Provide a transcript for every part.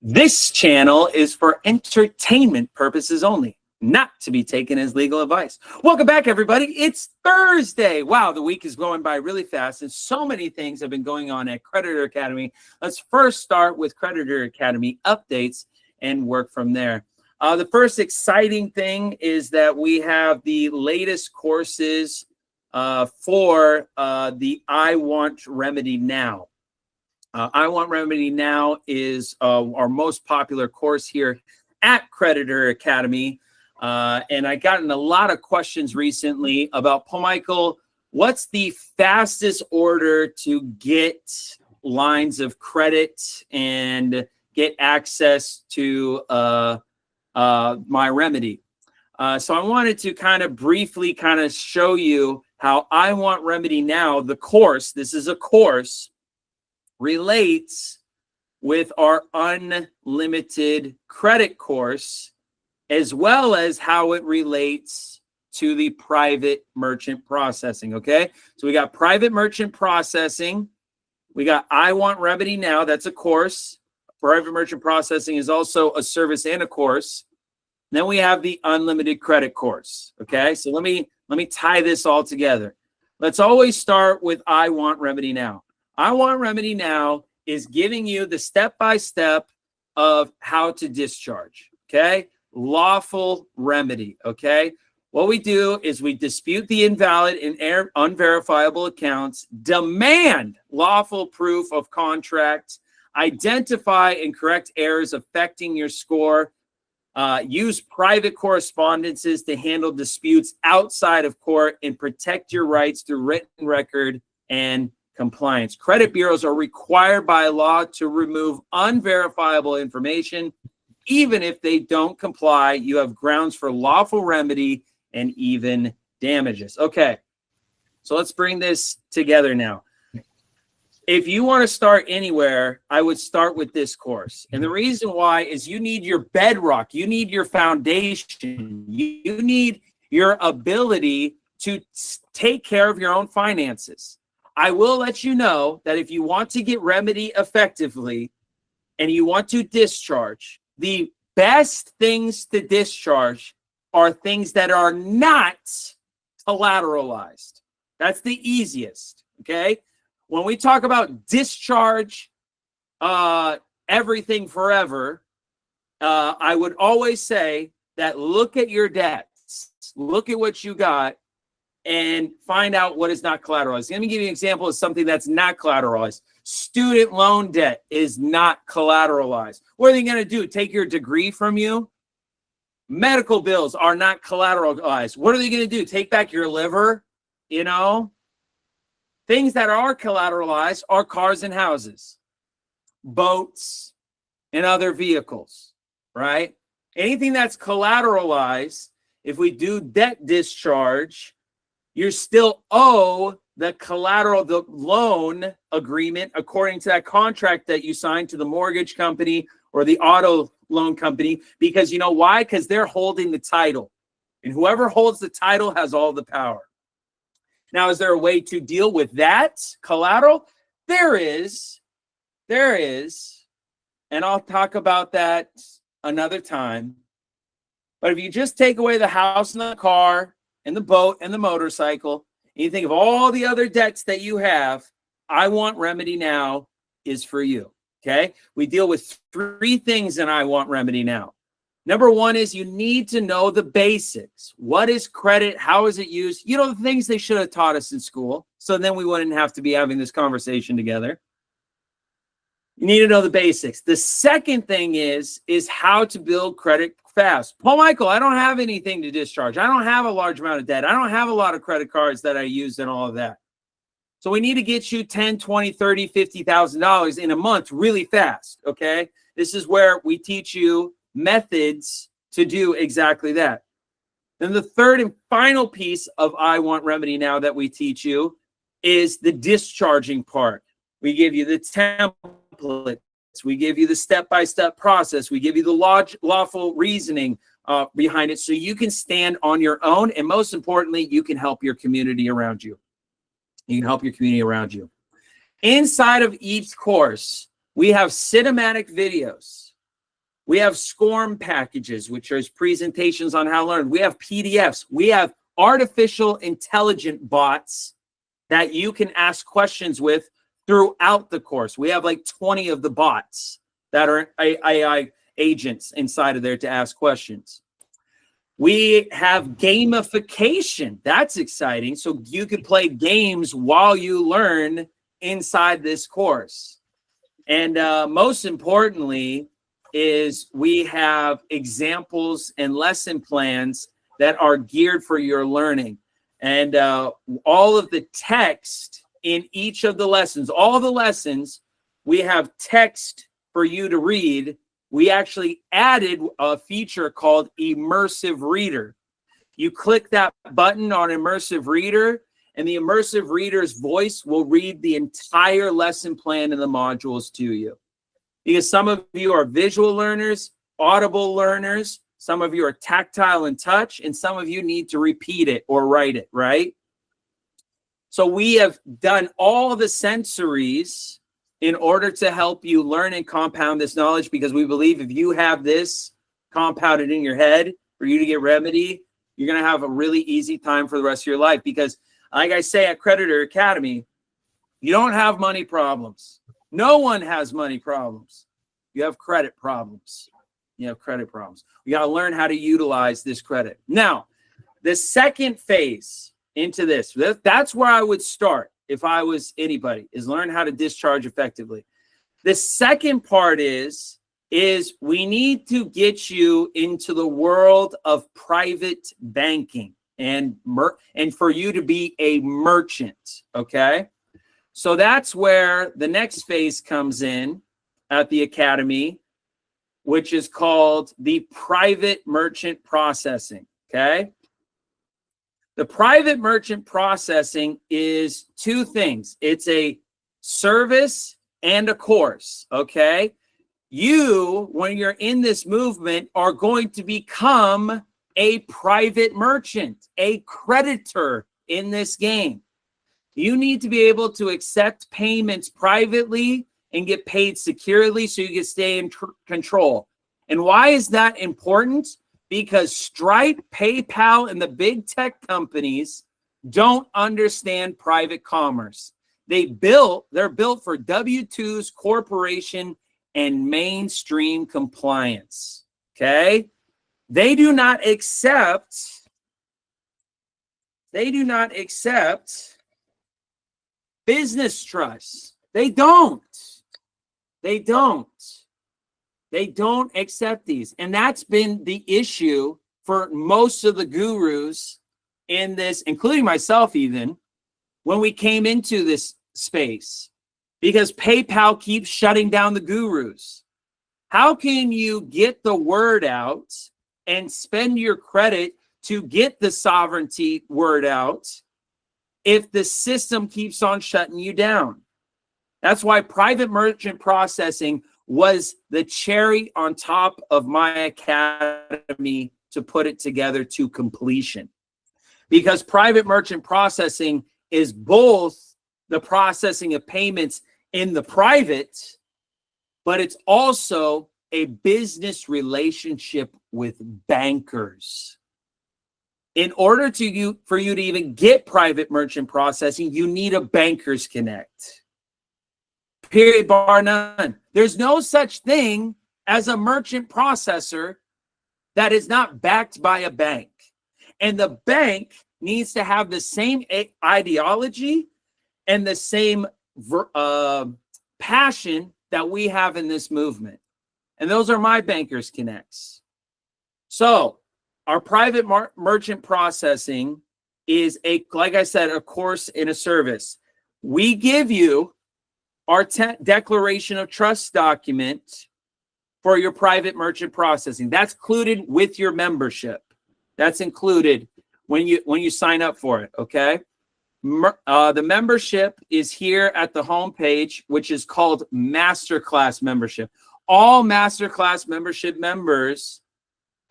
This channel is for entertainment purposes only, not to be taken as legal advice. Welcome back, everybody. It's Thursday. Wow, the week is going by really fast, and so many things have been going on at Creditor Academy. Let's first start with Creditor Academy updates and work from there. The first exciting thing is that we have the latest courses for the I Want Remedy Now. I Want Remedy Now is our most popular course here at Creditor Academy. And I gotten a lot of questions recently about, Paul Michael, what's the fastest order to get lines of credit and get access to my remedy? So I wanted to kind of briefly show you how I Want Remedy Now, the course, this is a course, relates with our unlimited credit course, as well as how it relates to the private merchant processing. Okay, so we got private merchant processing, we got I Want Remedy Now, that's a course. Private merchant processing is also a service and a course. Then we have the unlimited credit course. Okay, so let me tie this all together. Let's always start with I Want Remedy Now. I Want Remedy Now is giving you the step-by-step of how to discharge, okay? Lawful remedy, okay? What we do is we dispute the invalid and unverifiable accounts, demand lawful proof of contracts, identify and correct errors affecting your score, use private correspondences to handle disputes outside of court, and protect your rights through written record and compliance. Credit bureaus are required by law to remove unverifiable information. Even if they don't comply, you have grounds for lawful remedy and even damages. Okay, so let's bring this together now. If you want to start anywhere, I would start with this course. And the reason why is you need your bedrock, you need your foundation, you need your ability to take care of your own finances. I will let you know that if you want to get remedy effectively and you want to discharge, the best things to discharge are things that are not collateralized. That's the easiest, okay? When we talk about discharge everything forever, I would always say that look at your debts, look at what you got, and find out what is not collateralized. Let me give you an example of something that's not collateralized. Student loan debt is not collateralized. What are they going to do? Take your degree from you? Medical bills are not collateralized. What are they going to do? Take back your liver? You know? Things that are collateralized are cars and houses, boats, and other vehicles, right? Anything that's collateralized, if we do debt discharge, you still owe the collateral, the loan agreement, according to that contract that you signed to the mortgage company or the auto loan company, because you know why? Because they're holding the title. And whoever holds the title has all the power. Now, is there a way to deal with that collateral? There is. And I'll talk about that another time. But if you just take away the house and the car and the boat and the motorcycle, and you think of all the other debts that you have, I Want Remedy Now is for you, okay? We deal with three things in I Want Remedy Now. Number one is you need to know the basics. What is credit? How is it used? You know, the things they should have taught us in school, so then we wouldn't have to be having this conversation together. You need to know the basics. The second thing is how to build credit fast. Paul Michael, I don't have anything to discharge. I don't have a large amount of debt. I don't have a lot of credit cards that I use and all of that. So we need to get you $10, $20, $30, $50,000 in a month really fast, okay? This is where we teach you methods to do exactly that. Then the third and final piece of I Want Remedy Now that we teach you is the discharging part. We give you the templates. We give you the step-by-step process. We give you the lawful reasoning behind it so you can stand on your own. And most importantly, you can help your community around you. You can help your community around you. Inside of each course, we have cinematic videos We have SCORM packages, which are presentations on how to learn. We have PDFs. We have artificial intelligent bots that you can ask questions with throughout the course. We have like 20 of the bots that are AI agents inside of there to ask questions. We have gamification. That's exciting. So you can play games while you learn inside this course. And most importantly is we have examples and lesson plans that are geared for your learning. And all of the text in each of the lessons, all the lessons, we have text for you to read. We actually added a feature called Immersive Reader. You click that button on Immersive Reader, and the Immersive Reader's voice will read the entire lesson plan and the modules to you. Because some of you are visual learners, audible learners, some of you are tactile and touch, and some of you need to repeat it or write it, right? So we have done all the sensories in order to help you learn and compound this knowledge, because we believe if you have this compounded in your head for you to get remedy, you're going to have a really easy time for the rest of your life. Because like I say at Creditor Academy, you don't have money problems. No one has money problems. You have credit problems. You have credit problems. You got to learn how to utilize this credit. Now, the second phase into this, that's where I would start if I was anybody, is learn how to discharge effectively. The second part is we need to get you into the world of private banking and for you to be a merchant, okay? So that's where the next phase comes in at the Academy, which is called the private merchant processing, okay? The private merchant processing is two things. It's a service and a course, okay? You, when you're in this movement, are going to become a private merchant, a creditor in this game. You need to be able to accept payments privately and get paid securely so you can stay in control. And why is that important? Because Stripe, PayPal, and the big tech companies don't understand private commerce. They're built for W-2s, corporation, and mainstream compliance. Okay? They do not accept business trusts. They don't accept these. And that's been the issue for most of the gurus in this, including myself even, when we came into this space, because PayPal keeps shutting down the gurus. How can you get the word out and spend your credit to get the sovereignty word out if the system keeps on shutting you down? That's why private merchant processing was the cherry on top of my academy to put it together to completion. Because private merchant processing is both the processing of payments in the private, but it's also a business relationship with bankers. In order for you to even get private merchant processing, you need a Bankers Connect. Period, bar none. There's no such thing as a merchant processor that is not backed by a bank. And the bank needs to have the same ideology and the same passion that we have in this movement. And those are my Bankers Connects. So our private merchant processing is like I said, a course and a service. We give you our declaration of trust document for your private merchant processing. That's included with your membership. That's included when you sign up for it, okay? The membership is here at the homepage, which is called Masterclass membership. All Masterclass membership members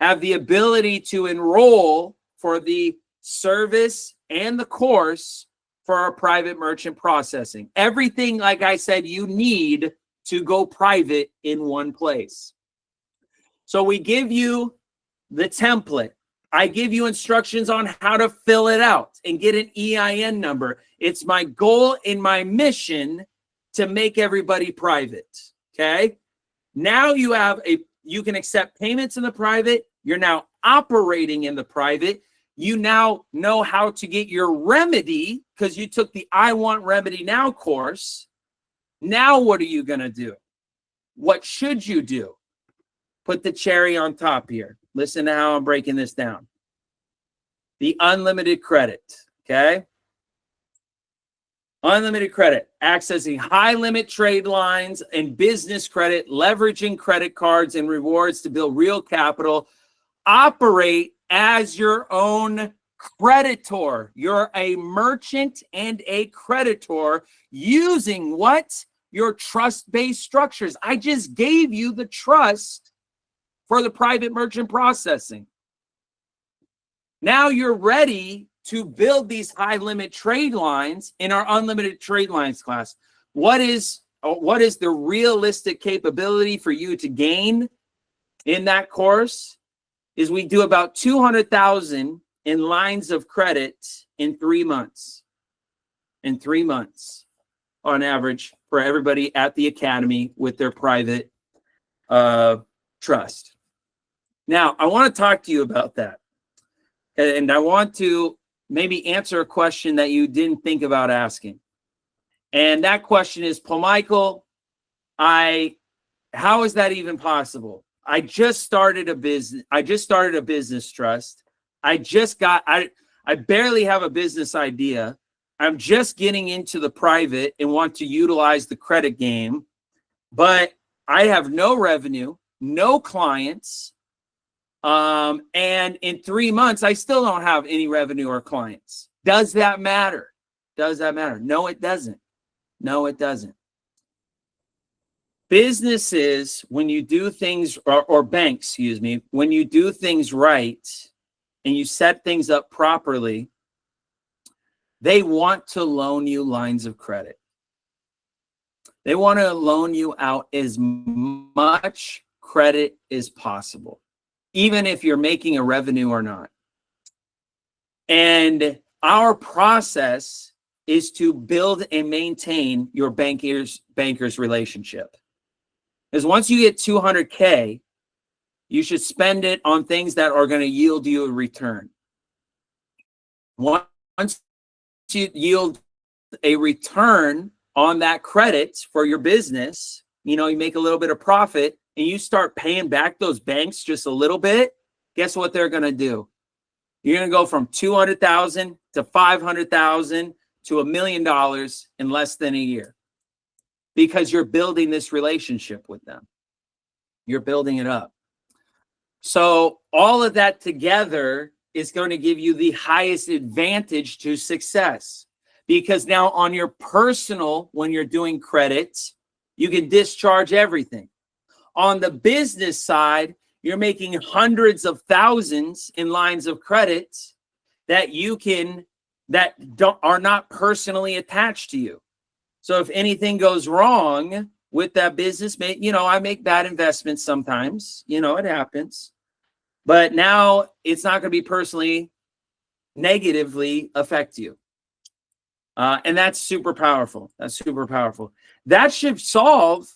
have the ability to enroll for the service and the course for our private merchant processing. Everything, like I said, you need to go private in one place. So we give you the template. I give you instructions on how to fill it out and get an EIN number. It's my goal and my mission to make everybody private. Okay. Now you can accept payments in the private. You're now operating in the private. You now know how to get your remedy because you took the I Want Remedy Now course. Now what are you going to do? What should you do? Put the cherry on top here. Listen to how I'm breaking this down. The unlimited credit, okay? Unlimited credit, accessing high limit trade lines and business credit, leveraging credit cards and rewards to build real capital. Operate as your own creditor. You're a merchant and a creditor using what? Your trust-based structures. I just gave you the trust for the private merchant processing. Now you're ready to build these high limit trade lines in our unlimited trade lines class. What is the realistic capability for you to gain in that course? Is we do about 200,000 in lines of credit in 3 months. In 3 months on average for everybody at the academy with their private trust. Now, I want to talk to you about that. And I want to maybe answer a question that you didn't think about asking. And that question is, Paul Michael, how is that even possible? I just started a business. I just started a business trust. I barely have a business idea. I'm just getting into the private and want to utilize the credit game, but I have no revenue, no clients. And in 3 months, I still don't have any revenue or clients. Does that matter? Does that matter? No, it doesn't. No, it doesn't. Businesses, when you do things, or banks, excuse me, when you do things right and you set things up properly, they want to loan you lines of credit. They want to loan you out as much credit as possible, even if you're making a revenue or not. And our process is to build and maintain your banker's relationship. Because once you get 200K, you should spend it on things that are going to yield you a return. Once you yield a return on that credit for your business, you make a little bit of profit and you start paying back those banks just a little bit, guess what they're going to do? You're going to go from 200,000 to 500,000 to $1 million in less than a year because you're building this relationship with them. You're building it up. So all of that together is going to give you the highest advantage to success, because now on your personal, when you're doing credits, you can discharge everything. On the business side, you're making hundreds of thousands in lines of credit that are not personally attached to you. So if anything goes wrong with that business, I make bad investments sometimes, it happens. But now it's not going to be personally negatively affect you. And that's super powerful. That's super powerful. That should solve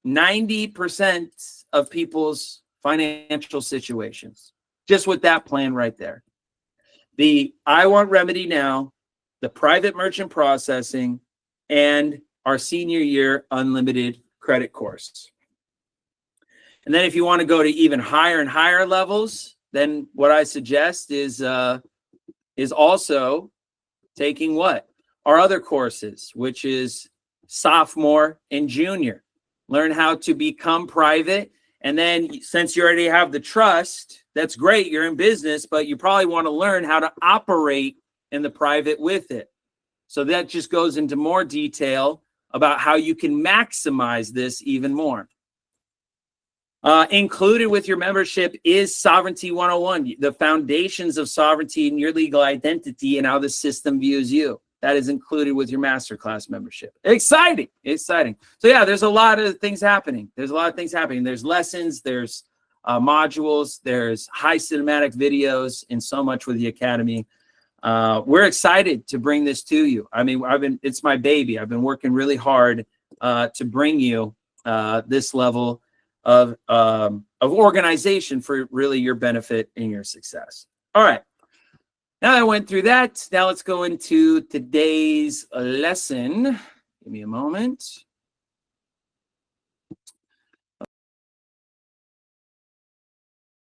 90% of people's financial situations, just with that plan right there. The I Want Remedy Now, the private merchant processing, and our senior year unlimited credit course. And then if you want to go to even higher and higher levels, then what I suggest is also taking what? Our other courses, which is sophomore and junior. Learn how to become private. And then since you already have the trust, that's great. You're in business, but you probably want to learn how to operate in the private with it. So that just goes into more detail about how you can maximize this even more. Included with your membership is Sovereignty 101, the foundations of sovereignty and your legal identity and how the system views you. That is included with your masterclass membership. Exciting, exciting. So yeah, there's a lot of things happening. There's lessons, there's modules. There's high cinematic videos and so much with the Academy. We're excited to bring this to you. I mean, it's my baby. I've been working really hard to bring you this level of organization for really your benefit and your success. All right. Now I went through that. Now let's go into today's lesson. Give me a moment.